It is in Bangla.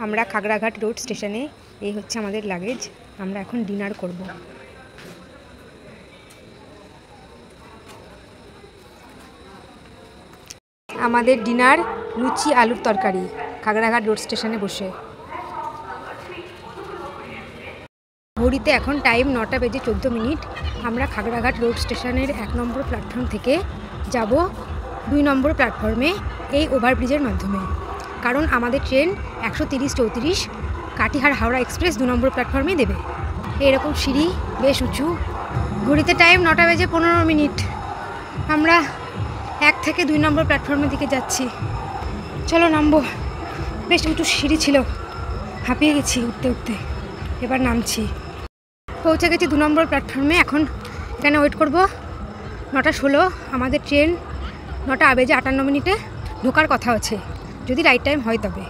আমরা খাগড়াঘাট রোড স্টেশনে, এই হচ্ছে আমাদের লাগেজ। আমরা এখন ডিনার করব। আমাদের ডিনার লুচি আলুর তরকারি, খাগড়াঘাট রোড স্টেশনে বসে। ঘড়িতে এখন টাইম 9টা বেজে 14 মিনিট। আমরা খাগড়াঘাট রোড স্টেশনের 1 নম্বর প্ল্যাটফর্ম থেকে যাব 2 নম্বর প্ল্যাটফর্মে এই ওভারব্রিজের মাধ্যমে, কারণ আমাদের ট্রেন 130-34 কাটিহার হাওড়া এক্সপ্রেস 2 নম্বর প্ল্যাটফর্মে দেবে। এরকম সিঁড়ি, বেশ উঁচু। ঘড়িতে টাইম 9টা বেজে 15 মিনিট। আমরা 1 থেকে 2 নম্বর প্ল্যাটফর্মের দিকে যাচ্ছি। চলো নামবো। বেশ উঁচু সিঁড়ি ছিল, হাঁপিয়ে গেছি উঠতে উঠতে। এবার নামছি। পৌঁছে গেছি 2 নম্বর প্ল্যাটফর্মে। এখন এখানে ওয়েট করব। 9টা 16, আমাদের ট্রেন 9টা বেজে 58 মিনিটে ঢোকার কথা আছে, যদি রাইট টাইম হয় তবে।